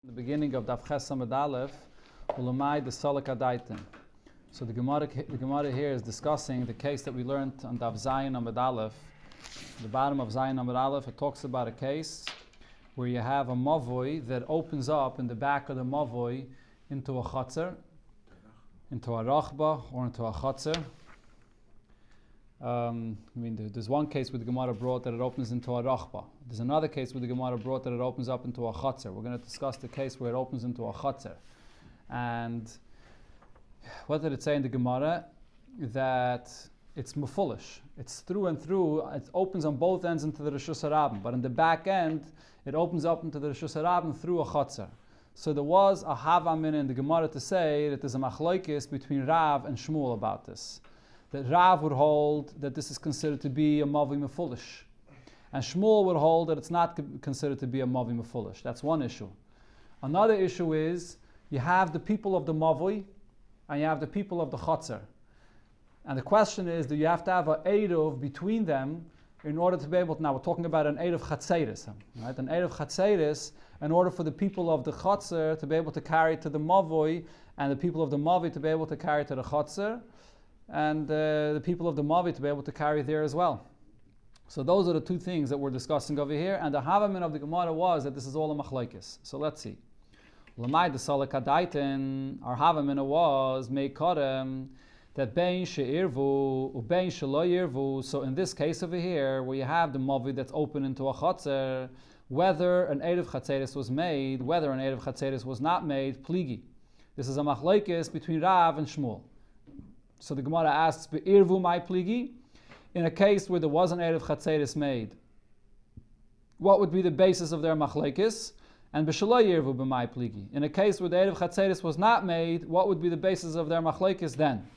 The beginning of Daf Ches Samad Aleph, Ulamai the Salak Adaitin. So the Gemara here is discussing the case that we learned on Daf Zayin Amad Aleph. The bottom of Zayin Amad Aleph, it talks about a case where you have a mavoi that opens up in the back of the mavoi into a chatzer, into a rachba, or into a chatzer. There's one case where the Gemara brought that it opens into a rachba. There's another case where the Gemara brought that it opens up into a chatzer. We're going to discuss the case where it opens into a chatzer. And what did it say in the Gemara? That it's mufulish. It's through and through. It opens on both ends into the Rishus HaRabim. But in the back end, it opens up into the Rishus HaRabim through a chatzer. So there was a havamin in the Gemara to say that there's a machlokes between Rav and Shmuel about this. That Rav would hold that this is considered to be a mavi mefulish. And Shmuel would hold that it's not considered to be a mavi mefulish. That's one issue. Another issue is you have the people of the mavi and you have the people of the chatzer. And the question is, do you have to have an Eiruv between them in order to be able to, now we're talking about an Eiruv Chatzeris, right? An Eiruv Chatzeris, in order for the people of the chatzer to be able to carry to the mavi and the people of the mavi to be able to carry to the chatzer, and the people of the Mavi to be able to carry there as well. So those are the two things that we're discussing over here. And the havamin of the Gemara was that this is all a machlokes. So let's see. Lamai the salak adaitin, our havamin was meikadem that bein she'irvu ubein shelo yirvu. So in this case over here, where you have the Mavi that's open into a chatzer, whether an Eiruvin chatzeris was made, whether an Eiruvin chatzeris was not made, pligi. This is a machlokes between Rav and Shmuel. So the Gemara asks, "Be'irvu my pligi?" In a case where there was an Eiruvin chatzeris made, what would be the basis of their machlokes? And b'shelo yirvu b'may pligi. In a case where the Eiruvin chatzeris was not made, what would be the basis of their machlokes then?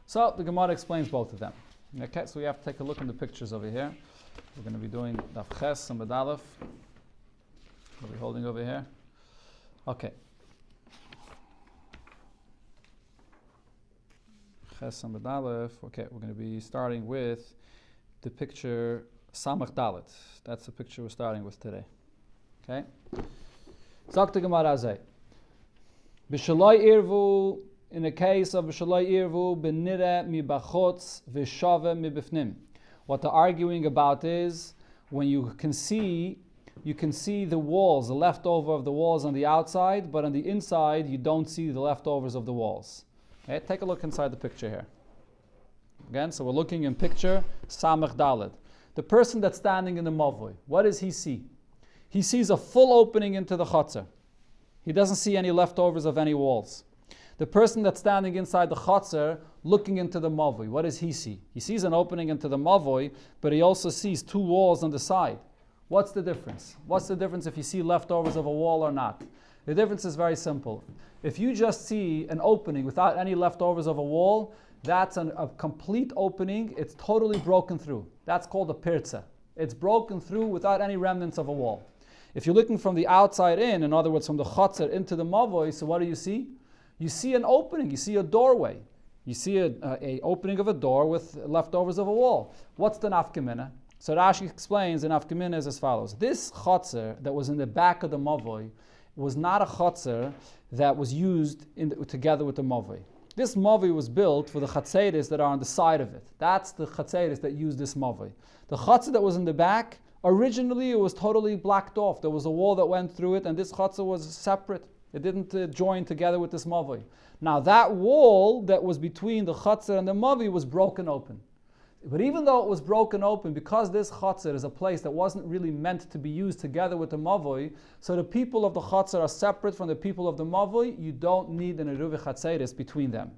So the Gemara explains both of them. Okay, so we have to take a look in the pictures over here. We're going to be doing Daf Ches Samad Aleph. What are we holding over here? Okay. Okay, we're going to be starting with the picture Samach Dalet. That's the picture we're starting with today. Okay? Zok the Gemara Azay. B'shaloi irvu, in the case of B'shaloi irvu, b'nire mi bachotz v'shave mi b'fnim. What they're arguing about is when you can see the walls, the leftover of the walls on the outside, but on the inside you don't see the leftovers of the walls. Okay, take a look inside the picture here. Again, so we're looking in picture Samach Dalet. The person that's standing in the Mavoi, what does he see? He sees a full opening into the Chatzer. He doesn't see any leftovers of any walls. The person that's standing inside the Chatzer, looking into the Mavoi, what does he see? He sees an opening into the Mavoi, but he also sees two walls on the side. What's the difference? What's the difference if you see leftovers of a wall or not? The difference is very simple. If you just see an opening without any leftovers of a wall, that's a complete opening. It's totally broken through. That's called a pirza. It's broken through without any remnants of a wall. If you're looking from the outside in other words, from the chatzer into the mavoi, so what do you see? You see an opening. You see a doorway. You see a opening of a door with leftovers of a wall. What's the nafkamina? So Rashi explains the nafkamina is as follows. This chatzer that was in the back of the mavoi was not a chatzer that was used together with the mavi. This mavi was built for the chatzeris that are on the side of it. That's the chatzeris that use this mavi. The chatzer that was in the back, originally it was totally blocked off. There was a wall that went through it, and this chatzer was separate. It didn't join together with this mavi. Now that wall that was between the chatzer and the mavi was broken open. But even though it was broken open, because this chatzer is a place that wasn't really meant to be used together with the mavoi, so the people of the chatzer are separate from the people of the mavoi, you don't need an Eiruvin chatzeris between them.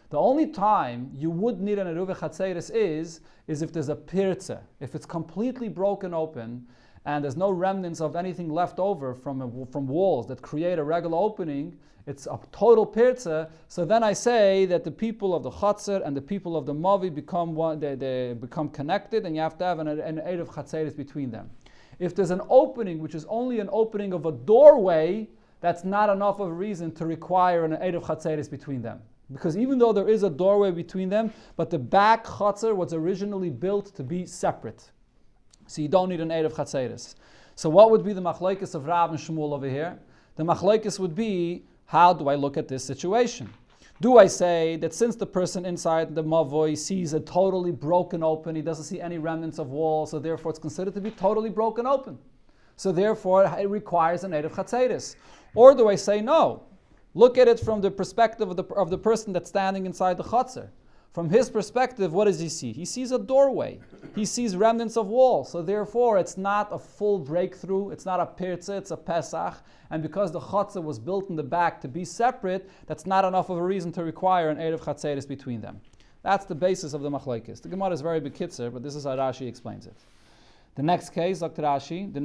The only time you would need an Eiruvin chatzeris is if there's a pirza, if it's completely broken open and there's no remnants of anything left over from walls that create a regular opening, it's a total pirza. So then I say that the people of the chatzer and the people of the mavi become one. They become connected, and you have to have an Eiruvin chatzeris between them. If there's an opening which is only an opening of a doorway, that's not enough of a reason to require an Eiruvin chatzeris between them. Because even though there is a doorway between them, but the back chatzer was originally built to be separate. So you don't need an Eiruvin chatzeris. So what would be the machlokes of Rav and Shmuel over here? The machlokes would be, how do I look at this situation? Do I say that since the person inside the mavoi sees a totally broken open, he doesn't see any remnants of wall, so therefore it's considered to be totally broken open. So therefore it requires an Erev Chatzeres. Or do I say no? Look at it from the perspective of the person that's standing inside the Chatzer. From his perspective, what does he see? He sees a doorway. He sees remnants of wall. So therefore, it's not a full breakthrough. It's not a pirza, it's a Pesach. And because the Chatzah was built in the back to be separate, that's not enough of a reason to require an Erev Chatzeres between them. That's the basis of the Machlokes. The Gemara is very bekitzer, but this is how Rashi explains it. The next case, Dr. Rashi, the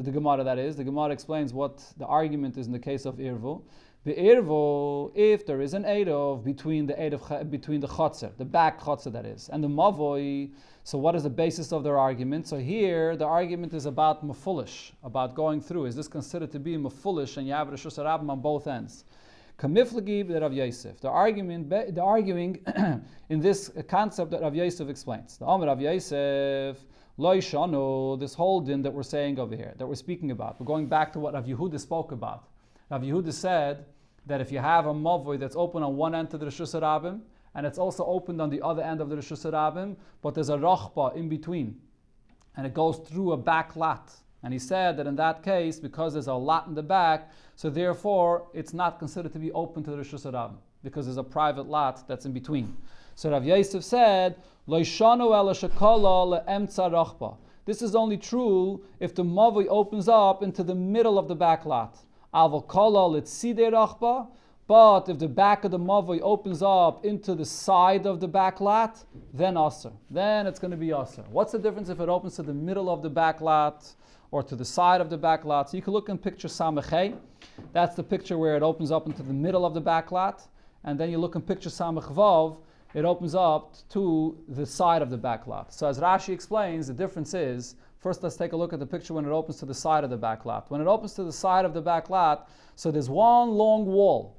Gemara that is, the Gemara explains what the argument is in the case of Eiruvin. The Eiruvin, if there is an Eirov between the Chotzer, the back Chotzer that is, and the Mavoi, so what is the basis of their argument? So here, the argument is about Mefulish, about going through. Is this considered to be Mefulish, and you have Rishus Harabim on both ends? Kamiflagi b'Rav Yosef. The arguing in this concept that Rav Yosef explains. The Amar Rav Yosef, Lo Yishanu, this whole din that we're saying over here, that we're speaking about. We're going back to what Rav Yehuda spoke about. Rav Yehuda said that if you have a mavoi that's open on one end of the Rishus Harabim, and it's also opened on the other end of the Rishus Harabim, but there's a rachba in between, and it goes through a back lot. And he said that in that case, because there's a lot in the back, so therefore it's not considered to be open to the Rishus Harabim, because there's a private lot that's in between. So Rav Yosef said, Lo yishanu ela shekala le'emtza rachba. This is only true if the mavoi opens up into the middle of the back lot. But if the back of the mavoi opens up into the side of the back lot, then aser. Then it's going to be aser. What's the difference if it opens to the middle of the back lot or to the side of the back lot? So you can look in picture Samachei. That's the picture where it opens up into the middle of the back lot. And then you look in picture Samach Vav, it opens up to the side of the back lot. So as Rashi explains, the difference is, first, let's take a look at the picture when it opens to the side of the back lot. When it opens to the side of the back lot, so there's one long wall.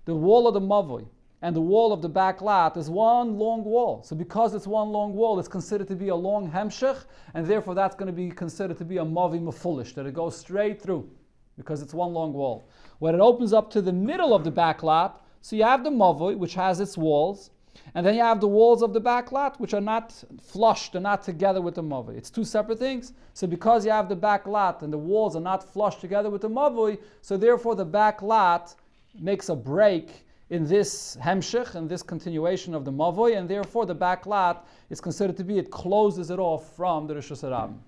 The wall of the mavoi and the wall of the back lot is one long wall. So because it's one long wall, it's considered to be a long hemshech, and therefore that's going to be considered to be a mavi mefulish, that it goes straight through, because it's one long wall. When it opens up to the middle of the back lot, so you have the mavoi, which has its walls, and then you have the walls of the back lot, which are not flush, they're not together with the mavoi. It's two separate things. So because you have the back lot and the walls are not flush together with the mavoi, so therefore the back lot makes a break in this hemshech, in this continuation of the mavoi, and therefore the back lot is considered to be, it closes it off from the Rishus Harabim.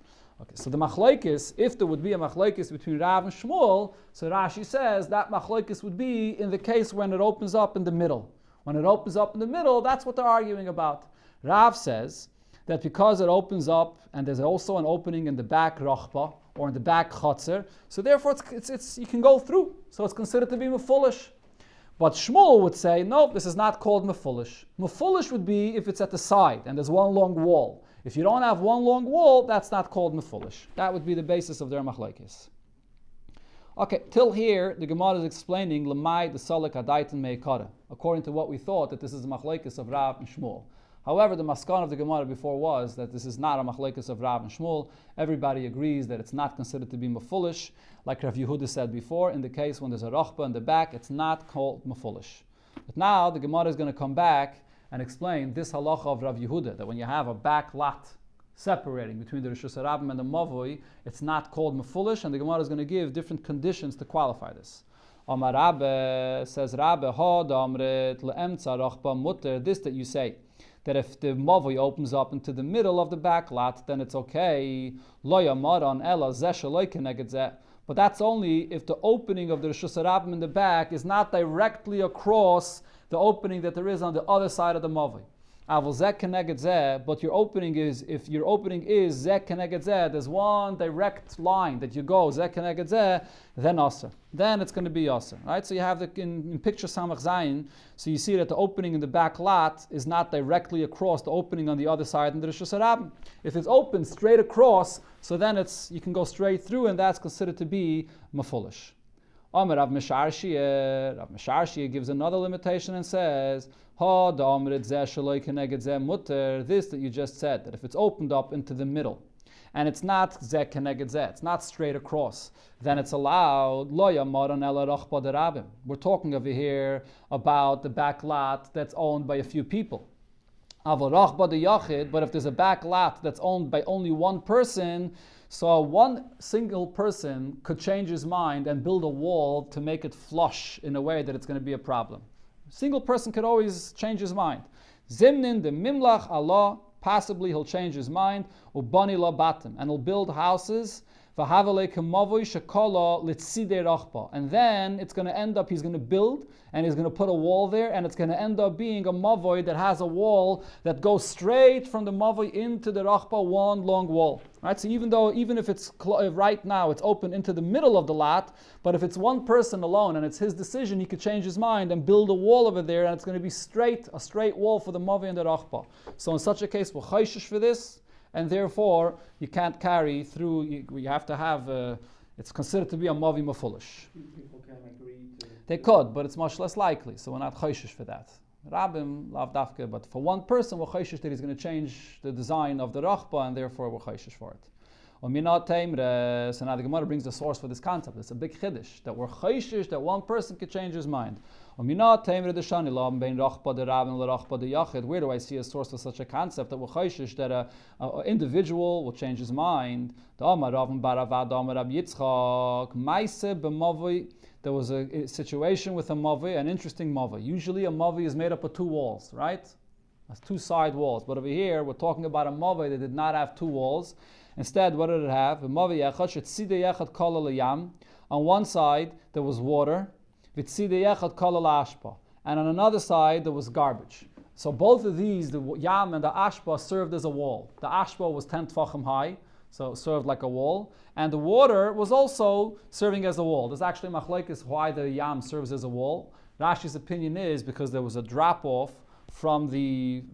Okay, so the machlokes, if there would be a machlokes between Rav and Shmuel, so Rashi says that machlokes would be in the case when it opens up in the middle. When it opens up in the middle, that's what they're arguing about. Rav says that because it opens up and there's also an opening in the back rachba or in the back chotzer, so therefore it's you can go through. So it's considered to be mefulish. But Shmuel would say, no, this is not called mefulish. Mefulish would be if it's at the side and there's one long wall. If you don't have one long wall, that's not called mefulish. That would be the basis of their machlokes. Okay, till here, the Gemara is explaining Lamai the Salik Adaitan Meikara, according to what we thought that this is the machlokes of Rav and Shmuel. However, the maskan of the Gemara before was that this is not a machlokes of Rav and Shmuel. Everybody agrees that it's not considered to be mefulish. Like Rav Yehuda said before, in the case when there's a rachba in the back, it's not called mefulish. But now the Gemara is going to come back and explain this halacha of Rav Yehuda, that when you have a back lot separating between the Rishus Harabim and the Mavoi, it's not called mefulish, and the Gemara is going to give different conditions to qualify this. Amar Rabbe, says Rabbe, ha damret le'emtza rachba mutter, this that you say, that if the Mavoi opens up into the middle of the back lot, then it's okay. Lo yamaran ela zeh sheloi keneged zeh. But that's only if the opening of the Rishus Harabim in the back is not directly across the opening that there is on the other side of the Mavoi. But your opening is, if your opening is zeh keneged zeh, there's one direct line that you go zeh keneged zeh, then aser. Then it's going to be aser, right? So you have the in picture Samach Zayin, so you see that the opening in the back lot is not directly across the opening on the other side in the Rishus Harabim. If it's open straight across, so then you can go straight through, and that's considered to be mefulish. Amar Rav Mesharshia gives another limitation and says, ha damrit zeh sheloi keneged zeh mutter, this that you just said, that if it's opened up into the middle, and it's not zeh keneged zeh, it's not straight across, then it's allowed lo yamaran ela rachba derabim. We're talking over here about the back lot that's owned by a few people. Aval rachba deyachid, but if there's a back lot that's owned by only one person, so one single person could change his mind and build a wall to make it flush in a way that it's going to be a problem. A single person could always change his mind. Zimnin de mimlach Allah, possibly he'll change his mind, ubani la batim, and he'll build houses, and then it's going to end up, he's going to build, and he's going to put a wall there, and it's going to end up being a mavoi that has a wall that goes straight from the mavoi into the rachba, one long wall. Right? So even if it's right now, it's open into the middle of the lot, but if it's one person alone and it's his decision, he could change his mind and build a wall over there, and it's going to be a straight wall for the mavoi and the rachba. So in such a case, we're chayshish for this, and therefore you can't carry through. You have to have. It's considered to be a mavi mafulish. People can agree to. They could, but it's much less likely. So we're not chayshish for that. Rabbim lav dafke, but for one person we're chayshish that he's going to change the design of the rachba, and therefore we're chayshish for it. So now the Gemara brings the source for this concept. It's a big chiddush that we're chayshish that one person could change his mind. Where do I see a source for such a concept that we're chayshish that an individual will change his mind? There was a situation with a mavi, an interesting mavi. Usually a mavi is made up of two walls, right? That's two side walls. But over here we're talking about a mavi that did not have two walls. Instead, what did it have? On one side there was water, and on another side there was garbage. So both of these, the yam and the ashpa, served as a wall. The ashpa was 10 tfachim high, so it served like a wall, and the water was also serving as a wall. There's actually machlekes why the yam serves as a wall. Rashi's opinion is because there was a drop off from the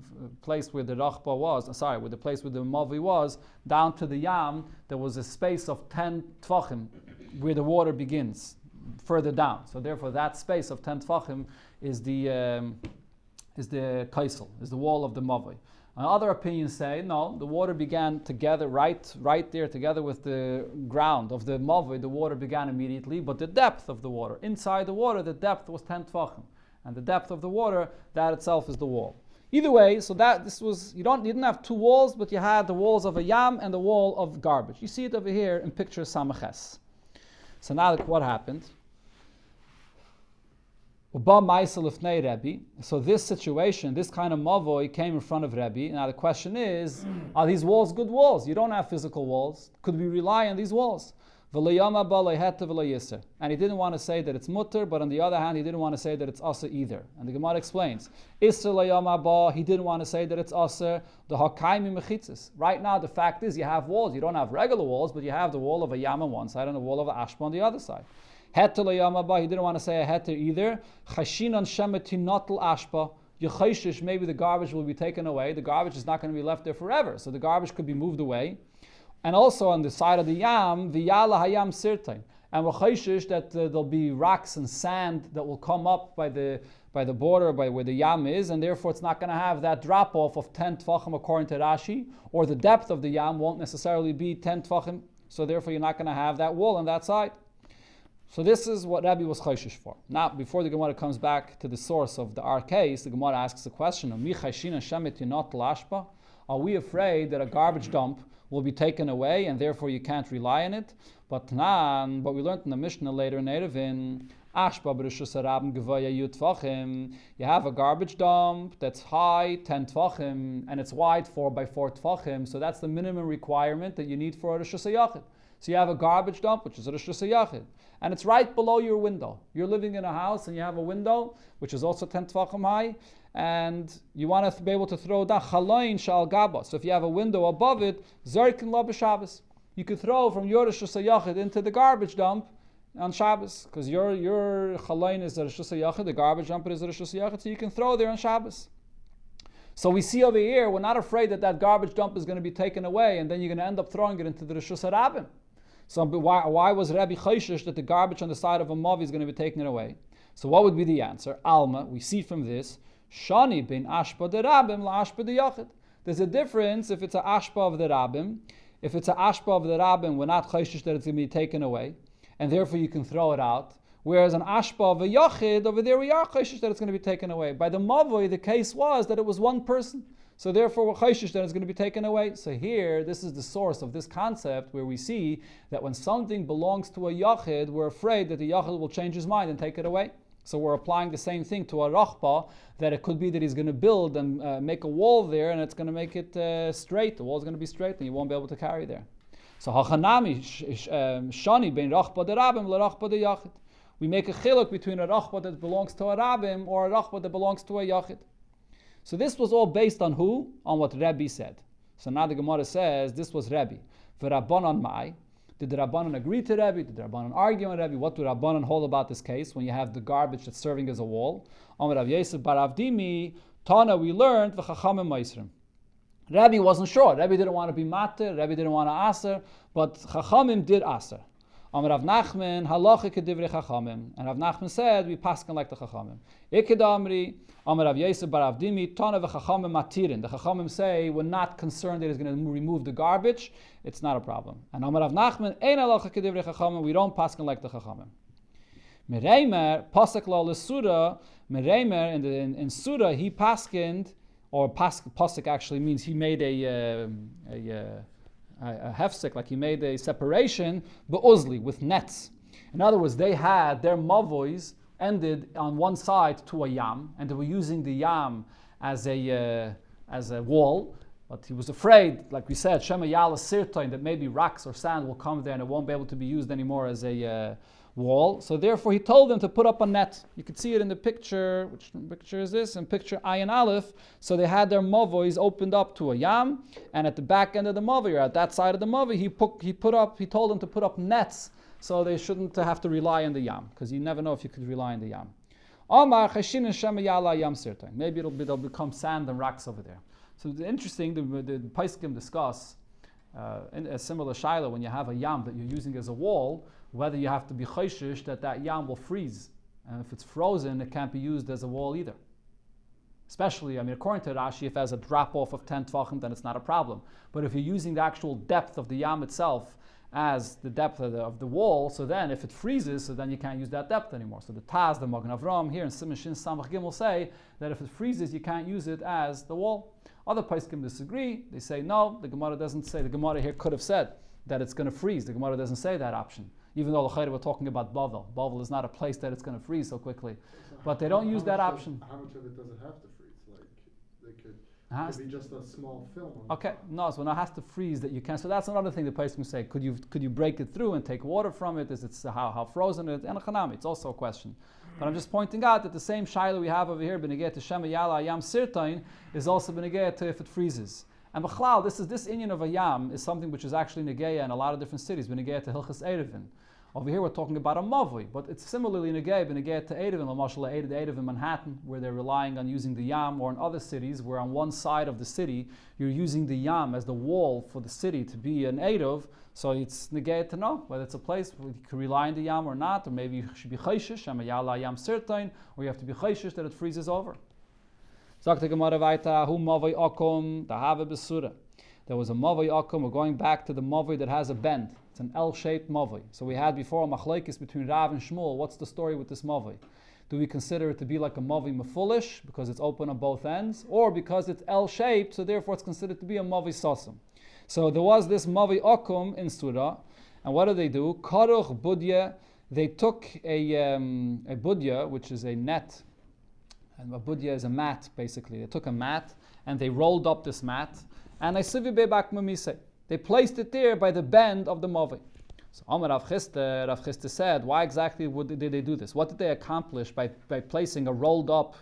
place where the rachba was, where the place where the mavi was, down to the yam. There was a space of 10 tfachim where the water begins, further down. So therefore, that space of 10 tfachim is the kaisel, is the wall of the mavi. Other opinions say no, the water began together, right there, together with the ground of the mavi. The water began immediately, but the depth of the water, inside the water, the depth was 10 tfachim. And the depth of the water, that itself is the wall. Either way, so that this was, you didn't have two walls, but you had the walls of a yam and the wall of garbage. You see it over here in picture Samaches. So now what happened? So this situation, this kind of mavoi came in front of Rebbe. Now the question is, are these walls good walls? You don't have physical walls. Could we rely on these walls? And he didn't want to say that it's mutter, but on the other hand, he didn't want to say that it's asa either. And the Gemara explains, he didn't want to say that it's asa, the hakaimi mechitzis. Right now, the fact is you have walls. You don't have regular walls, but you have the wall of a yam on one side and the wall of a ashpa on the other side. He didn't want to say a heter either. Maybe the garbage will be taken away. The garbage is not going to be left there forever. So the garbage could be moved away. And also on the side of the yam, v'yala hayam sirtain, and we're chayshish that there'll be rocks and sand that will come up by the border, by where the yam is, and therefore it's not going to have that drop off of 10 tfachim according to Rashi, or the depth of the yam won't necessarily be 10 tfachim, so therefore you're not going to have that wall on that side. So this is what Rabbi was chayshish for. Now, before the Gemara comes back to the source of our case, the Gemara asks the question: are we afraid that a garbage dump will be taken away and therefore you can't rely on it? But we learned in the Mishnah later in Eiruvin, you have a garbage dump that's high 10 tfachim and it's wide 4 by 4 tfachim, so that's the minimum requirement that you need for a Rishus HaYachid. So you have a garbage dump, which is a Rishus HaYachid, and it's right below your window. You're living in a house and you have a window which is also 10 tfachim high, and you want to be able to throw down chalayin shal gaba. So if you have a window above it, zarkin la b'Shabbos, you could throw from your Rishus HaYachid into the garbage dump on Shabbos, because your chalayin is a Rishus HaYachid, the garbage dump is a Rishus HaYachid, so you can throw there on Shabbos. So we see over here, we're not afraid that garbage dump is going to be taken away, and then you're going to end up throwing it into the Rishus HaRabim. So why was Rabbi chayshish that the garbage on the side of a mavi is going to be taken away? So what would be the answer? Alma, we see from this, Shani bin ashpa de rabim la ashpa de yachid. There's a difference if it's an ashpa of the rabim, if it's an ashpa of the rabbin, we're not chayshish that it's going to be taken away, and therefore you can throw it out. Whereas an ashpa of a yachid, over there we are chayshish that it's going to be taken away. By the mavoi, the case was that it was one person. So therefore we're chayshish that it's going to be taken away. So here, this is the source of this concept where we see that when something belongs to a yachid, we're afraid that the yachid will change his mind and take it away. So we're applying the same thing to a rachba, that it could be that he's going to build and make a wall there, and it's going to make it straight. The wall is going to be straight, and you won't be able to carry there. So hachanami shani bein rachba de rabbim le rachba de yachid. We make a chiluk between a rachba that belongs to a rabbim or a rachba that belongs to a yachid. So this was all based on who? On what Rebbe said. So now the Gemara says this was Rebbe. V'Rabbanan mai. Did the Rabbanan agree to Rebbe? Did the Rabbanan argue on Rebbe? What do Rabbanan hold about this case when you have the garbage that's serving as a wall? Amar Rav Yosef bar Avdimi, Tana, we learned v'chachamim ma'isrim. Rebbe wasn't sure. Rebbe didn't want to be mater. Rebbe didn't want to aser, but chachamim did aser. Amar Rav Nachman, halacha kedivrei chachamim. And Rav Nachman said, we paskin like the chachamim. Iked amri, Amar Rav Yosef bar Avdimi, Tana v'chachamim matirin. The chachamim say, we're not concerned that he's going to remove the garbage. It's not a problem. And Amar Rav Nachman, ein halacha kedivrei chachamim. We don't paskin like the chachamim. Mereimer, pasek la l'sura. Mereimer, in Surah, he paskined, or pasek actually means he made a hefsek, like he made a separation, be'uzli, with nets. In other words, they had their mavois ended on one side to a yam, and they were using the yam as a wall. But he was afraid, like we said, Shema Yala Sirtoin, that maybe rocks or sand will come there and it won't be able to be used anymore as a wall. So therefore he told them to put up a net. You can see it in the picture. Which picture is this? In picture Ayin Aleph. So they had their mavois opened up to a yam, and at the back end of the mavoi, or at that side of the mavoi, he told them to put up nets so they shouldn't have to rely on the yam, because you never know if you could rely on the yam. Amar Chashin Shema Yala Yam Sirtoin. Maybe they'll become sand and rocks over there. So it's interesting, the Paiskim discuss in a similar shaila when you have a yam that you're using as a wall, whether you have to be chayshish that yam will freeze. And if it's frozen, it can't be used as a wall either. Especially, according to Rashi, if it has a drop-off of 10 tvachim, then it's not a problem. But if you're using the actual depth of the yam itself as the depth of the wall, so then if it freezes, so then you can't use that depth anymore. So the Taz, the Magen Avram here in Siman Shin Samach Gimel say that if it freezes, you can't use it as the wall. Other Paiskim disagree. They say no, the Gemara doesn't say. The Gemara here could have said that it's going to freeze. The Gemara doesn't say that option. Even though we're talking about Bavel. Bavel is not a place that it's going to freeze so quickly. But they don't use that option. How much of it does it have to freeze? Like, they could be just a small film. Okay, no, so when it has to freeze that you can. So that's another thing the Paiskim say. Could you break it through and take water from it? Is it how frozen it is? And Chanami, it's also a question. But I'm just pointing out that the same shaila we have over here, Benegeh to Shema Yala Yam Sirtain, is also Benegeh to if it freezes. And B'chlal, this inyan of a yam is something which is actually Negeya in a lot of different cities. Benegeh to Hilchas Eiruvin. Over here we're talking about a mavoi, but it's similarly Benegeh to Eiruvin, L'mashal Eiruvin in Manhattan, where they're relying on using the yam, or in other cities where on one side of the city you're using the yam as the wall for the city to be an Eiruv. So it's negayah to know whether it's a place where you can rely on the yam or not, or maybe you should be chayshish, Shema Yala Yam Sirtain, or you have to be chayshish that it freezes over. Sagt the Gemara weiter, hu mavoi akum, da have besura. There was a mavoi akum, we're going back to the mavoi that has a bend. It's an L-shaped mavoi. So we had before a machlekes between Rav and Shmuel. What's the story with this mavoi? Do we consider it to be like a mavoi mefulish, because it's open on both ends, or because it's L-shaped, so therefore it's considered to be a mavoi sasam? So there was this Mavi Okum in Surah, and what did they do? Karuch Budya, they took a Budya, which is a net, and a Budya is a mat, basically. They took a mat, and they rolled up this mat, and they placed it there by the bend of the Mavi. So Amar Rav Chisda said, why exactly did they do this? What did they accomplish by placing a rolled up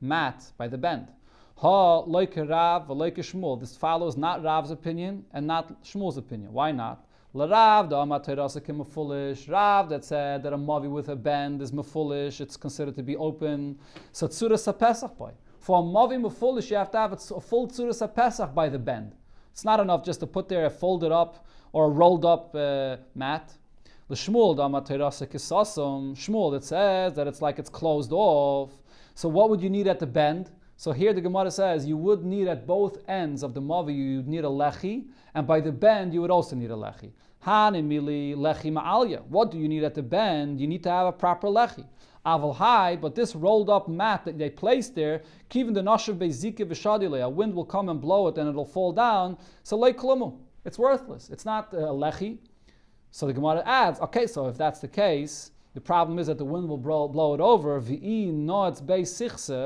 mat by the bend? Ha like Rav, like Shmuel. This follows not Rav's opinion and not Shmuel's opinion. Why not? Rav, the Amaterasik foolish. Rav that said that a mavi with a bend is mefulish, it's considered to be open. So tzura sapesach boy. For a mavi mefulish, you have to have a full tzura sapesach by the bend. It's not enough just to put there a folded up or a rolled up mat. The Shmuel, the Amaterasik sasum. Shmuel that says that it's like it's closed off. So what would you need at the bend? So here the Gemara says you would need at both ends of the mavi, you'd need a lechi, and by the bend you would also need a lechi. Hanimili lechi ma'alya. What do you need at the bend? You need to have a proper lechi. Aval high, but this rolled up mat that they placed there, kivin the nashav beizike v'shadile, a wind will come and blow it and it'll fall down. So lei klumu, it's worthless. It's not a lechi. So the Gemara adds, okay, so if that's the case, the problem is that the wind will blow it over.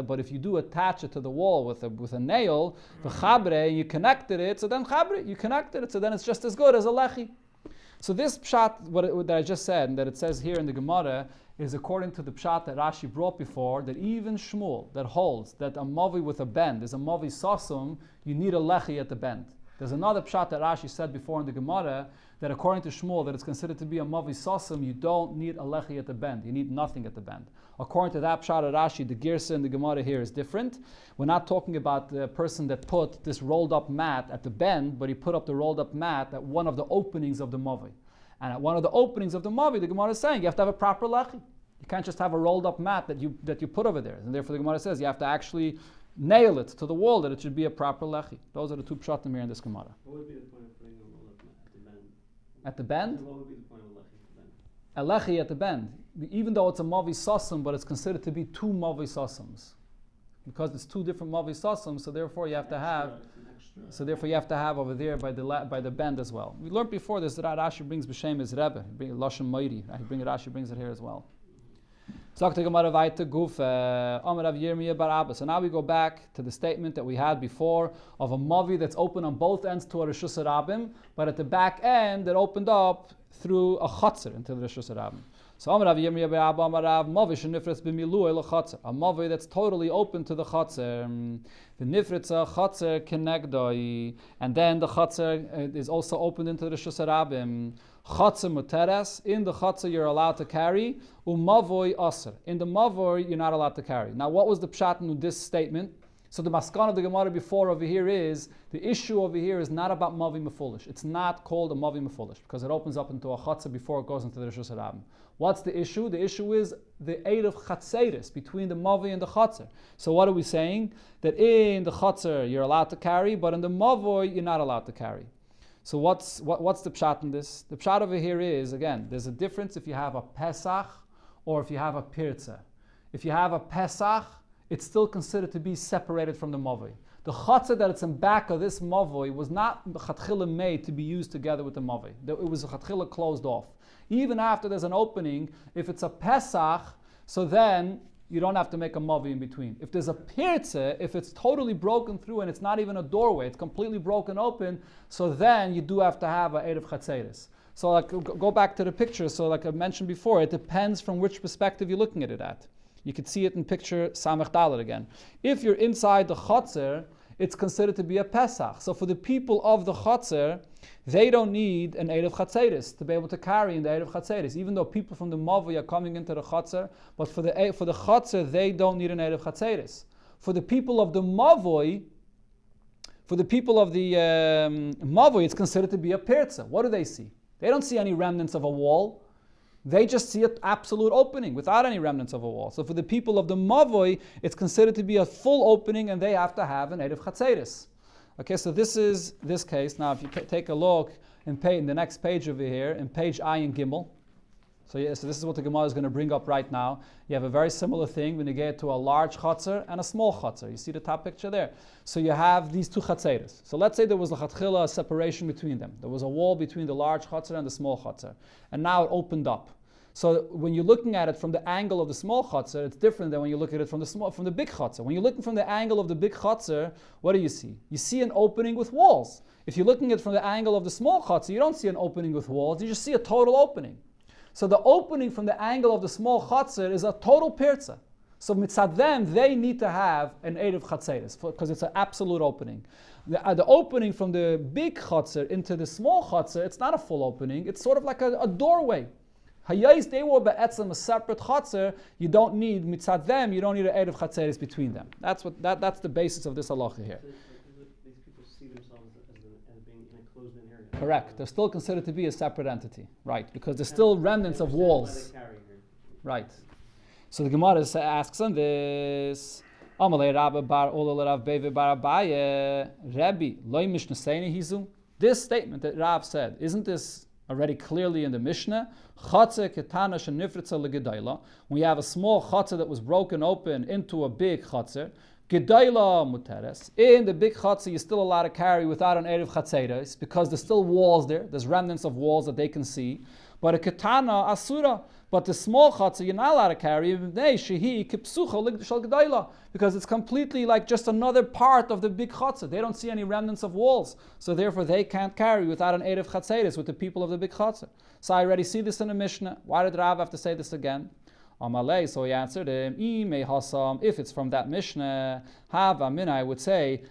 But if you do attach it to the wall with a nail, you connected it, so then you connected it, so then it's just as good as a lechi. So this pshat, that I just said, and that it says here in the Gemara, is according to the pshat that Rashi brought before, that even Shmuel, that holds that a mavi with a bend is a mavi sasum, you need a lechi at the bend. There's another pshat that Rashi said before in the Gemara, that according to Shmuel, that it's considered to be a mavi sasum, you don't need a lechi at the bend. You need nothing at the bend. According to that pshat of Rashi, the girsa in the Gemara here is different. We're not talking about the person that put this rolled up mat at the bend, but he put up the rolled up mat at one of the openings of the mavi. And at one of the openings of the mavi, the Gemara is saying you have to have a proper lechi. You can't just have a rolled up mat that you put over there. And therefore the Gemara says you have to actually nail it to the wall, that it should be a proper lechi. Those are the two pshatim here in this Gemara. What would be the point of putting a rolled up mat at the bend? At the bend? What would be the point of a lechi at the bend? A lechi at the bend. Even though it's a mavi sasum, but it's considered to be two mavi sasums. Because it's two different mavi sasums, so therefore you have to have over there by the bend as well. We learned before this that Rashi brings b'shem his Rebbe, Lashon Moiri. Rashi brings it here as well. So now we go back to the statement that we had before of a mavi that's open on both ends to a Reshus Harabim, but at the back end it opened up through a chatzar into the Reshus Harabim. So a mavi that's totally open to the chatzar. The nifritza chatzar kenegdoi, and then the chatzar is also opened into the Reshus Harabim. Chatzar muteres, in the chatzar you're allowed to carry. Umavoi aser, in the mavoi you're not allowed to carry. Now, what was the pshat in this statement? So the maskan of the Gemara before over here is, the issue over here is not about mavi mefulish. It's not called a mavi mefulish because it opens up into a chatzar before it goes into the Reshus Harabim. What's the issue? The issue is the aid of chatzeris between the mavi and the chatzar. So what are we saying? That in the chatzar you're allowed to carry, but in the mavoi you're not allowed to carry. So what's the pshat in this? The pshat over here is, again, there's a difference if you have a pesach or if you have a pirza. If you have a pesach, it's still considered to be separated from the mavi. The chatzah that it's in back of this mavi was not chatchila made to be used together with the mavi. It was a chatchila closed off. Even after there's an opening, if it's a pesach, so then you don't have to make a mavi in between. If there's a pirze, if it's totally broken through and it's not even a doorway, it's completely broken open, so then you do have to have an eid of chatzeris. So like, go back to the picture. So like I mentioned before, it depends from which perspective you're looking at it at. You can see it in picture Samech Dalet again. If you're inside the Chotzer, it's considered to be a Pesach. So for the people of the Chotzer, they don't need an Eid of Chatzeris to be able to carry in the Eid of Chatzeris. Even though people from the Mavi are coming into the Chotzer, but for the Chotzer, they don't need an Eid of Chatzeris. For the people of the Mavoi, Mavoi, it's considered to be a Pirza. What do they see? They don't see any remnants of a wall. They just see an absolute opening without any remnants of a wall. So for the people of the Mavoi, it's considered to be a full opening and they have to have an Eid of Chatzeris. Okay, so this is this case. Now if you take a look in the next page over here, in page Ayin Gimel. So this is what the Gemara is going to bring up right now. You have a very similar thing when you get to a large chatzar and a small chatzar. You see the top picture there. So you have these two chatzeres. So let's say there was a separation between them. There was a wall between the large chatzar and the small chatzar. And now it opened up. So when you're looking at it from the angle of the small chatzar, it's different than when you look at it from the big chatzar. When you're looking from the angle of the big chatzar, what do you see? You see an opening with walls. If you're looking at it from the angle of the small chatzar, you don't see an opening with walls. You just see a total opening. So the opening from the angle of the small chatzar is a total pirza. So mitzad them, they need to have an Eid of Chatzeris because it's an absolute opening. The opening from the big chatzar into the small chatzar, it's not a full opening. It's sort of like a doorway. Hayais, they were be'etzem a separate chatzar. You don't need mitzad them. You don't need an Eid of Chatzeris between them. That's the basis of this halacha here. These people see themselves as being in a closed-in area. Correct. They're still considered to be a separate entity, right? Because there's still remnants of walls. Right. So the Gemara asks on this. Amalei Rabba bar Ola Rav Beve bar Abaye, Rebbe, loy Mishnah Seini hizu. This statement that Rav said, isn't this already clearly in the Mishnah? Chotze ketana shenifritza legedayla. When you have a small chotze that was broken open into a big chotze, gedayla muteres. In the big chotze, you're still allowed to carry without an erev chatzeres because there's still walls there. There's remnants of walls that they can see. But a ketana asura. But the small chotze you're not allowed to carry because it's completely like just another part of the big chotze. They don't see any remnants of walls, so therefore they can't carry without an erev chatzeres with the people of the big chotze. So I already see this in the Mishnah. Why did Rav have to say this again? Amalei, so he answered him, if it's from that Mishnah, I would say,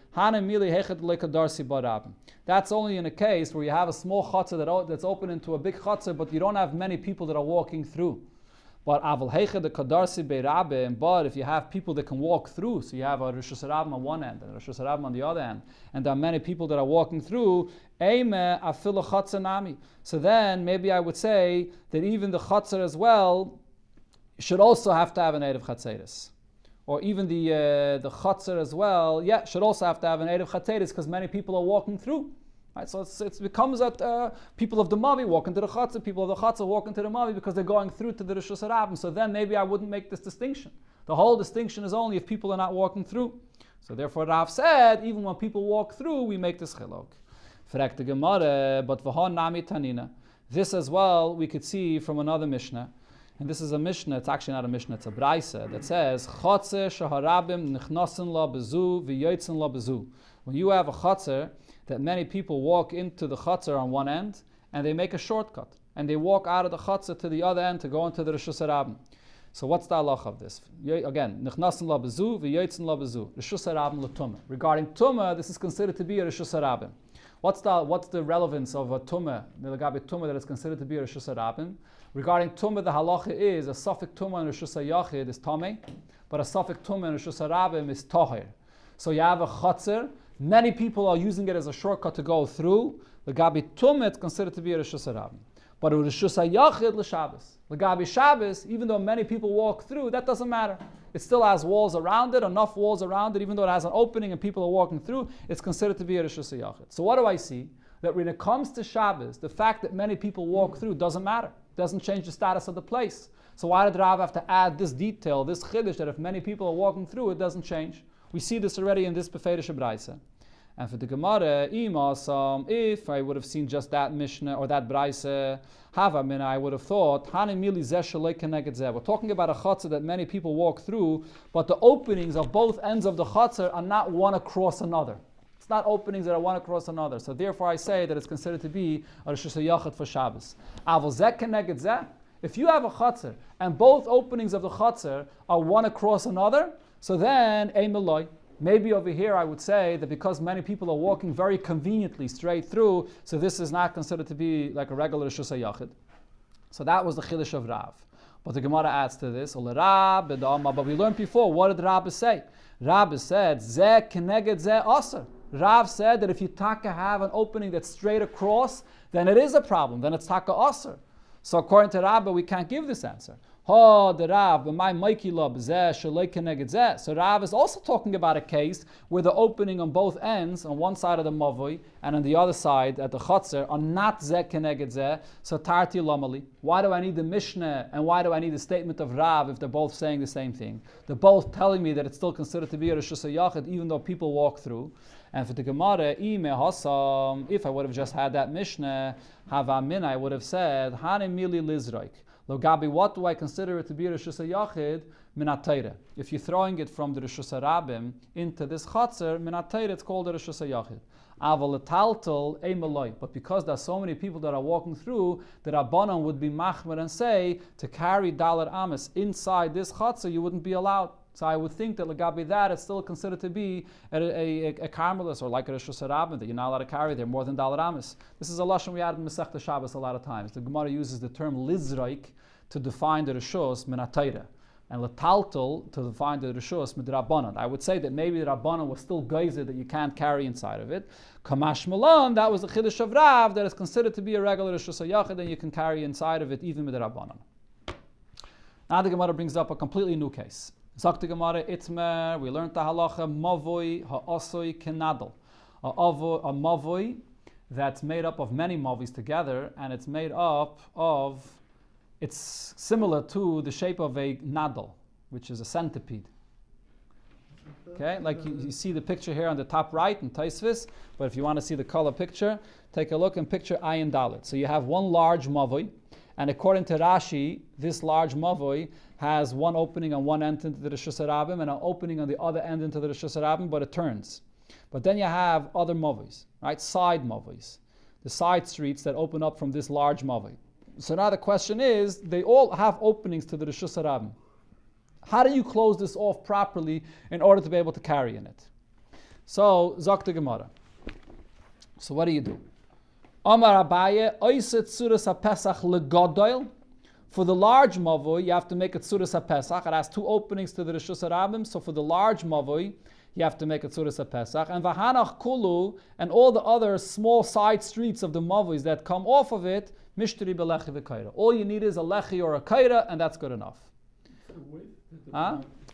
that's only in a case where you have a small chotzer that's open into a big chotzer, but you don't have many people that are walking through. But if you have people that can walk through, so you have a Rosh Hashanah on one end and a Rosh Hashanah on the other end, and there are many people that are walking through, so then maybe I would say that even the chotzer as well should also have to have an erev chatzeres, or even the chotzer as well. Should also have to have an erev chatzeres because many people are walking through. Right, so it becomes that people of the Mavi walk into the chotzer, people of the chotzer walk into the Mavi because they're going through to the Rosh Hashanah. So then maybe I wouldn't make this distinction. The whole distinction is only if people are not walking through. So therefore Rav said, even when people walk through, we make this chilok. Frek the Gemara, but v'hon nami tanina. This as well we could see from another Mishnah. And this is a Mishnah, it's actually not a Mishnah, it's a Braisa that says, Chotzer shaharabim nichnasin la bezu v'yotzin la bezu. When you have a chotzer, that many people walk into the chotzer on one end, and they make a shortcut, and they walk out of the chotzer to the other end to go into the Rosh Hashanah. So what's the halach of this? Again, nichnasin la bezu v'yotzin la bezu. Rosh Hashanah l'tumah. Regarding tumah, this is considered to be a Rosh Hashanah. What's the relevance of a tumah, the lagabe tumah that is considered to be a Rosh Hashanah? Regarding tumah, the halacha is a suffix tumah in Rosh Hashanah is tameh, but a suffix tumah in Rosh Hashanah is toher. So you have a chotzer, many people are using it as a shortcut to go through. Lagabe tumah, it's considered to be a Rosh Hashanah. But a Rosh Hashanah l'Shabbos. Lagabe Shabbos, even though many people walk through, that doesn't matter. It still has walls around it, enough walls around it, even though it has an opening and people are walking through, it's considered to be a Rosh Hashanah. So what do I see? That when it comes to Shabbos, the fact that many people walk through doesn't matter. It doesn't change the status of the place. So why did Rav have to add this detail, this chiddush, that if many people are walking through, it doesn't change? We see this already in this Beferish Braisa. And for the Gemara, if I would have seen just that Mishnah or that Braisa, I would have thought, we're talking about a chutzah that many people walk through, but the openings of both ends of the chutzah are not one across another. It's not openings that are one across another. So therefore I say that it's considered to be a Rosh Hashanah for Shabbos. If you have a chutzah and both openings of the chutzah are one across another, so then Eimeloi. Maybe over here I would say that because many people are walking very conveniently straight through, so this is not considered to be like a regular Rosh Hashanah. So that was the chiddush of Rav. But the Gemara adds to this, but we learned before, what did Rav say? Rav said, Zeh keneged zeh aser. Rav said that if you taka have an opening that's straight across, then it is a problem, then it's taka aser. So according to Rav, we can't give this answer. So Rav is also talking about a case where the opening on both ends, on one side of the mavoi and on the other side at the chotzer, are not zeh keneged zeh. So tarti lamali. Why do I need the Mishnah and why do I need the statement of Rav if they're both saying the same thing? They're both telling me that it's still considered to be a Rosh Hashanah even though people walk through. And for the Gemara, if I would have just had that Mishnah, I would have said, Hanim mili lizraik. Logabi, what do I consider it to be Rosh Hashanah? Minat Torah. If you're throwing it from the Rosh Hashanah into this Chatzar, Minat Torah, it's called a Rosh Hashanah. Aval etaltel eimeloi. But because there are so many people that are walking through, the Rabbanan would be machmer and say, to carry dalar ames inside this Chatzar, you wouldn't be allowed. So I would think that Lagabi that it's still considered to be a Carmelis or like a Rosh Hashanah that you're not allowed to carry there more than Dalar Amis. This is a lashon we add in Masechta Shabbos a lot of times. The Gemara uses the term Lizraik to define the Rishos Minat Torah and Letaltel to define the Rishos Midrabanan. I would say that maybe the Rabbanan was still geyser that you can't carry inside of it. Kamash Malan, that was the Chiddush of Rav that is considered to be a regular Rosh Hashanah and you can carry inside of it even with the Rabbanan. Now the Gemara brings up a completely new case. Zakti Gemara Itmer, we learned the halacha mavoi ha'asoi kenadal. A mavoi that's made up of many mavis together, and it's made up of, it's similar to the shape of a nadal, which is a centipede. Okay, like you see the picture here on the top right in Taisvis, but if you want to see the color picture, take a look and picture Ayin Dalet. So you have one large mavoi, and according to Rashi, this large mavoi has one opening on one end into the Rishus Harabim and an opening on the other end into the Rishus Harabim, but it turns. But then you have other mavos, right? Side mavos, the side streets that open up from this large mavoi. So now the question is, they all have openings to the Rishus Harabim. How do you close this off properly in order to be able to carry in it? So, Zakta Gemara. So what do? Amar Abaye, Oiset Suras HaPesach Legodoil. For the large mavoi, you have to make it Suras HaPesach. It has two openings to the Rishus Harabim, so for the large mavoi, you have to make it Suras HaPesach. And Vahanach Kulu, and all the other small side streets of the mavois that come off of it, Mishteri Belechi V'Kaira. All you need is a lechi or a kaira, and that's good enough. The width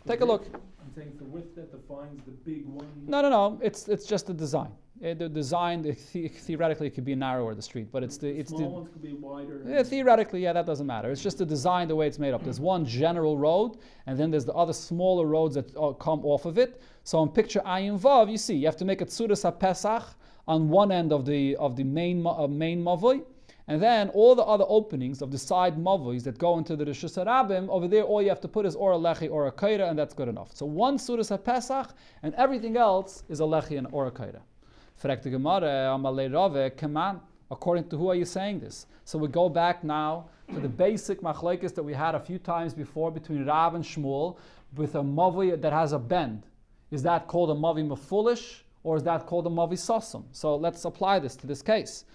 Take a look. I'm saying it's the width that defines the big one. No. It's just the design. The design theoretically it could be narrower the street, but it's the small ones could be wider. Theoretically, that doesn't matter. It's just the design, the way it's made up. There's one general road, and then there's the other smaller roads that come off of it. So in picture Ayin Vav, you see you have to make a Tzuras HaPesach on one end of the main mavoi, and then all the other openings of the side mavois that go into the Rishus Harabim, over there all you have to put is or a lechi or a kaira, and that's good enough. So one Tzuras HaPesach, and everything else is a lechi and or a kaira. Frek Gemara, Amalei Rave, Kaman. According to who are you saying this? So we go back now to the basic machlekes that we had a few times before between Rav and Shmuel with a mavi that has a bend. Is that called a mavi mefulish, or is that called a mavi sasum? So let's apply this to this case.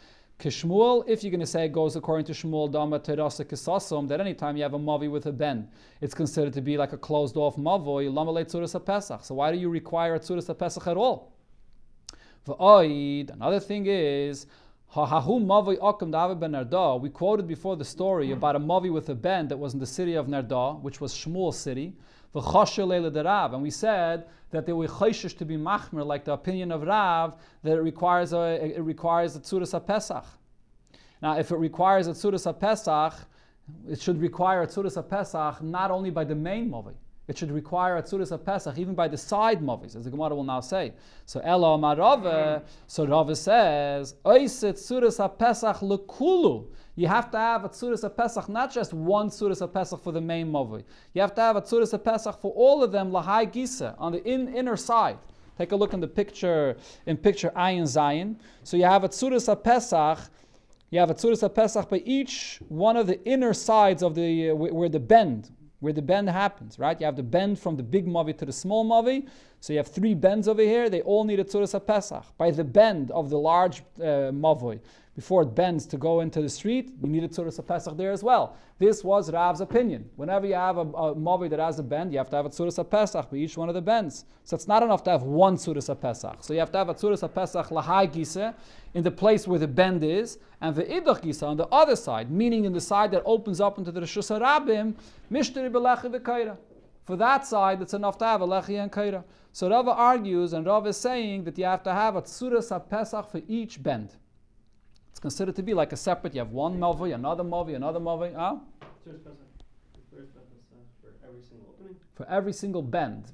Kishmuel, if you're going to say it goes according to Shmuel, Dama Terasa Kisasum, that anytime you have a mavi with a bend, it's considered to be like a closed off mavoi, Lamalei Tzuras HaPesach. So why do you require a Tzuras HaPesach at all? Another thing is, we quoted before the story about a mavi with a bend that was in the city of Nerda, which was Shmuel's city, and we said that they were chayshish to be machmer, like the opinion of Rav, that it requires a Tzuras HaPesach. Now, if it requires a Tzuras HaPesach, it should require a Tzuras HaPesach not only by the main mavi, it should require a Tzuras HaPesach even by the side mavis, as the Gemara will now say. So Ela Amar Rava, so Rava says, Oiset Tzuras HaPesach lekulu. You have to have a Tzuras HaPesach, not just one Tzuras HaPesach for the main mavi. You have to have a Tzuras HaPesach for all of them, lahai gisa, on the inner side. Take a look in picture Ayin Zayin. So you have a Tzuras HaPesach. You have a Tzuras HaPesach by each one of the inner sides of the where the bend happens, right? You have the bend from the big mavi to the small mavi. So you have three bends over here. They all need a Tzuras HaPesach. By the bend of the large mavi, before it bends to go into the street, you need a Tzuras HaPesach there as well. This was Rav's opinion. Whenever you have a mavi that has a bend, you have to have a Tzuras HaPesach by each one of the bends. So it's not enough to have one Tzuras HaPesach. So you have to have a Tzuras HaPesach lahai gisa in the place where the bend is, and the idach gisa on the other side, meaning in the side that opens up into the Rishus Harabim, mishteri belechi v'kaira. For that side, it's enough to have a lechi and kaira. So Rava argues, and Rava is saying that you have to have a Tzuras HaPesach for each bend. It's considered to be like a separate. You have one mavi, another mavi, another mavi. For every single bend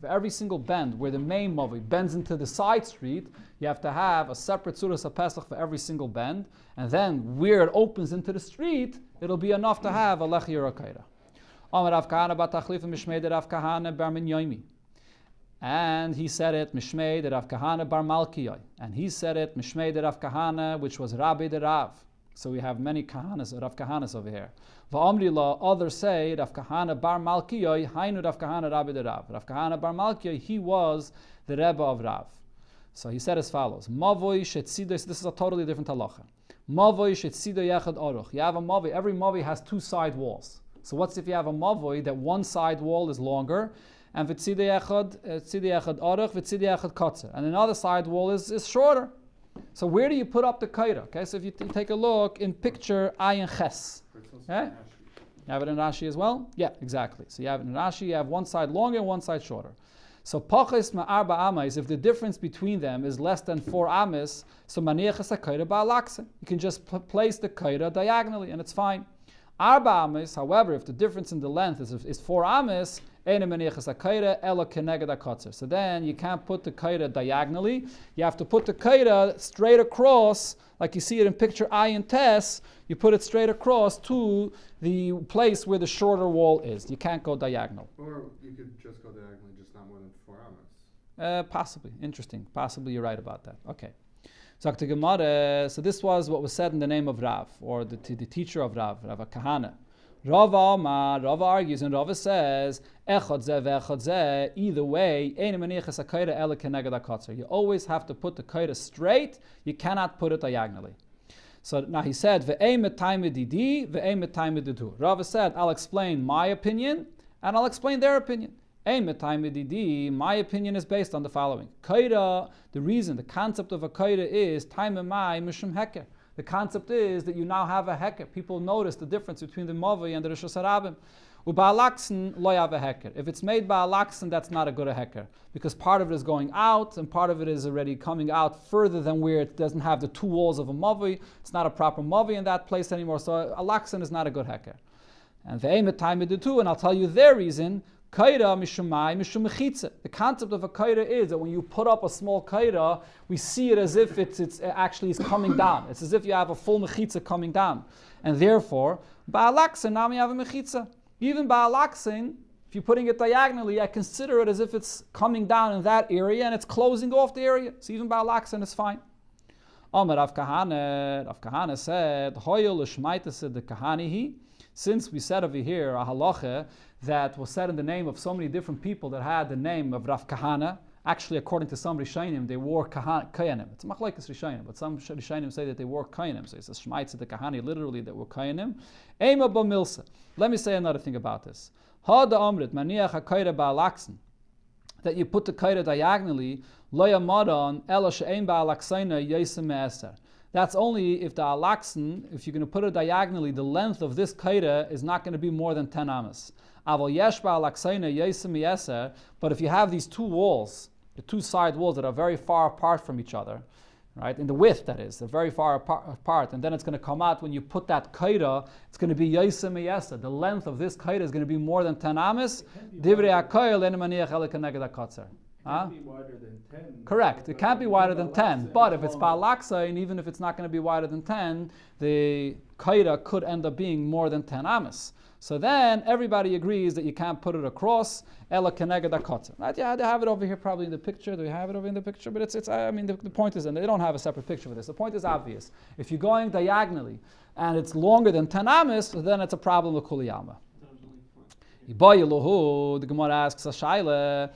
where the main mavi bends into the side street, you have to have a separate Tzuras HaPesach for every single bend, and then where it opens into the street, it'll be enough to have a lechi or a kaira. And he said it Mishmei de Rav Kahana bar Malkiyai, and he said it Mishmei de Rav Kahana, which was Rabbi de Rav. So we have many Kahanas, Rav Kahanas over here. Va'amri la, others say Rav Kahana bar Malkiyai, Hainu Rav Kahana Rabbi de Rav. Rav Kahana bar Malkiyai, he was the Rebbe of Rav. So he said as follows: Mavoi shetzido. This is a totally different halacha. Mavoi shetzido yechad aruch. You have a mavi. Every mavi has two side walls. So what's if you have a mavoi that one side wall is longer, and v'tzidei echad aruch, v'tzidei echad katzer, and another side wall is shorter. So where do you put up the kaira? Okay, so if you take a look in picture Ayin Ches, okay? You have it in Rashi as well? Yeah, exactly. So you have it in Rashi, you have one side longer and one side shorter. So pachis ma'arba amas, if the difference between them is less than 4 amas, so maniachas ha'kaira ba'alaksa. You can just place the kaira diagonally and it's fine. Arba amas, however, if the difference in the length is 4 amas, so then you can't put the kaira diagonally. You have to put the kaira straight across, like you see it in picture I and Tess. You put it straight across to the place where the shorter wall is. You can't go diagonal. Or you could just go diagonally, just not more than 4 amas. Possibly. Interesting. Possibly you're right about that. Okay. So this was what was said in the name of Rav, or the teacher of Rav Kahana. Rava argues and Rava says, either way, you always have to put the kaira straight, you cannot put it diagonally. So now he said, Rava said, I'll explain my opinion and I'll explain their opinion. My opinion is based on the following. Kaira, the concept of a kaira is taimemai mishum heker. The concept is that you now have a heker. People notice the difference between the Mavi and the Rishus Harabim. Uba'alaksen lo yav a heker. If it's made by alaksen, that's not a good heker, because part of it is going out and part of it is already coming out further than where it doesn't have the 2 walls of a Mavi. It's not a proper Mavi in that place anymore. So alaksen is not a good heker. And the aimet time the two, and I'll tell you their reason. Kaira mishumai mishum mechitza. The concept of a kaira is that when you put up a small kaira, we see it as if it's actually is coming down. It's as if you have a full mechitza coming down, and therefore ba'alaksin now we have a mechitza. Even ba'alaksin, if you're putting it diagonally, I consider it as if it's coming down in that area and it's closing off the area. So even ba'alaksin is fine. Amar Rav Kahana said, Hoyel l'shmaitase de kahanihi. Since we said over here a halacha that was said in the name of so many different people that had the name of Rav Kahana, actually according to some Rishonim, they wore kayanim. It's machlekes Rishonim, but some Rishonim say that they wore kayanim. So it says shmaitze the kahani, literally that were kayanim. Ema b'milsa. Let me say another thing about this. Ha da amrit maniach ha-kaira ba'alaksen. That you put the kaira diagonally, lo yamadan ela she'ein ba'alaksena yesem me'eser. That's only if the alaksen, if you're going to put it diagonally, the length of this kaira is not going to be more than 10 amas. But if you have these 2 walls, the 2 side walls that are very far apart from each other, right, in the width that is, they're very far apart, and then it's going to come out when you put that kaira, it's going to be yesem yesa. The length of this kaira is going to be more than 10 amas. Can't be wider than 10. Correct. It can't be wider than 10. But if it's ba'alaksa, and even if it's not going to be wider than 10, the kaira could end up being more than 10 amas. So then everybody agrees that you can't put it across. Ela keneged hakotzer. Right? Yeah, they have it over here probably in the picture. Do we have it over in the picture? But it's I mean, the point is, and they don't have a separate picture for this. The point is obvious. If you're going diagonally and it's longer than 10 amas, then it's a problem with kuliyama. The Gemara asks a shaila.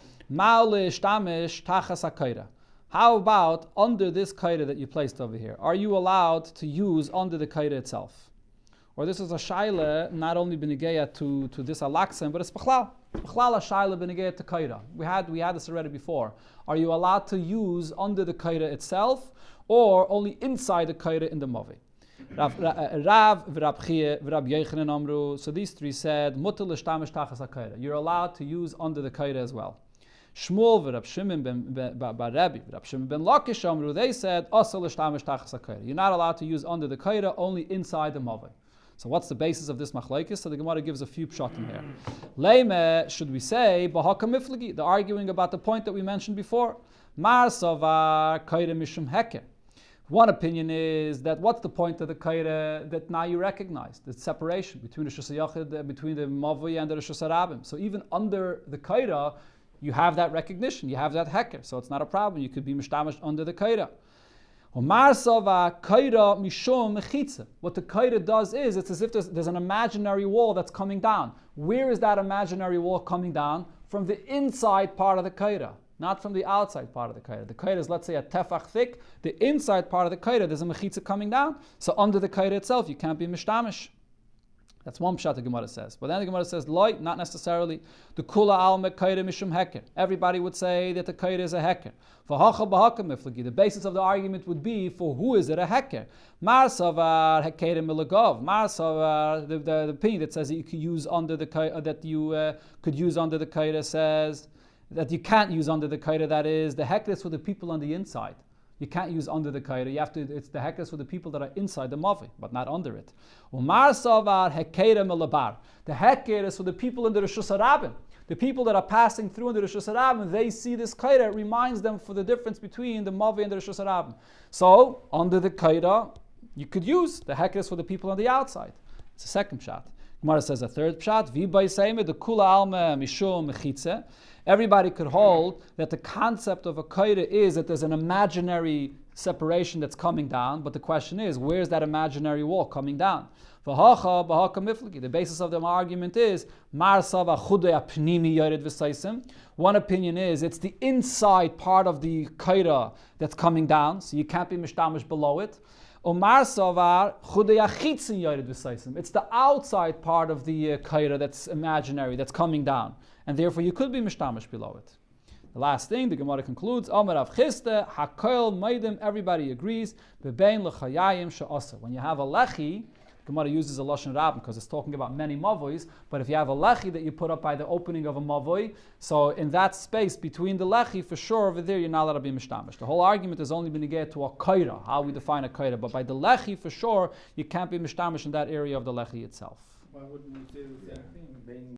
How about under this kaira that you placed over here? Are you allowed to use under the kaira itself? Or this is a shaila not only b'negeya to this alaksen, but it's b'chlal a shaila b'negeya to kaira. We had this already before. Are you allowed to use under the kaira itself, or only inside the kaira in the mavi? Rav v'Rab Chia v'Rab Yochanan Amru. So these 3 said mutar l'shtamish tachas hakaira. You're allowed to use under the kaira as well. Shmuel v'Rab Shimon ben Rabbi v'Rab Shimon ben Lakish Amru. They said asal l'shtamish tachas hakaira. You're not allowed to use under the kaira, only inside the mavi. So what's the basis of this machlekes? So the Gemara gives a few pshatim here. Leime, should we say bahaka miflagi? They're arguing about the point that we mentioned before. Mar savar kaira mishum heker. One opinion is that what's the point of the kaira that now you recognize the separation between the Rishus Yachid, between the Mavi and the Rishus Harabim. So even under the kaira, you have that recognition, you have that heker. So it's not a problem. You could be mishtamish under the kaira. What the kaira does is it's as if there's an imaginary wall that's coming down. Where is that imaginary wall coming down? From the inside part of the kaira, not from the outside part of the kaira. The kaira is, let's say, a tefach thick. The inside part of the kaira, there's a mechitza coming down. So under the kaira itself, you can't be mishtamish. That's one pshat the Gemara says. But then the Gemara says, loy, not necessarily. The kula alme kaira mishum heker. Everybody would say that the kaira is a heker. For hacha b'haka miflagi. The basis of the argument would be, for who is it a heker? Mar savar hekerim milagov. Mar savar, the opinion that says that you could use under the kaira, that you could use under the kaira says that you can't use under the kaira, that is, the heker is for the people on the inside. You can't use under the kaira. You have to. It's the heker for the people that are inside the mavi, but not under it. Umar savar hekerim melabar. The heker is for the people in the Rishus Harabim. The people that are passing through in the Rishus Harabim, they see this kaira. It reminds them for the difference between the mavi and the Rishus Harabim. So under the kaira, you could use the heker is for the people on the outside. It's a second pshat. Gemara says a third pshat. V'bay seime the kula alma mishum mechitze. Everybody could hold that the concept of a kaira is that there's an imaginary separation that's coming down, but the question is, where's that imaginary wall coming down? The basis of the argument is, one opinion is, it's the inside part of the kaira that's coming down, so you can't be mishtamish below it. It's the outside part of the kaira that's imaginary, that's coming down. And therefore you could be mishtamish below it. The last thing, the Gemara concludes, everybody agrees, when you have a lechi, Gemara uses a lashon rab because it's talking about many mavois, but if you have a lechi that you put up by the opening of a mavoi, so in that space between the lechi, for sure over there you're not allowed to be mishtamish. The whole argument has only been to get to a kaira, how we define a kaira, but by the lechi, for sure, you can't be mishtamish in that area of the lechi itself. Why wouldn't we say the same thing?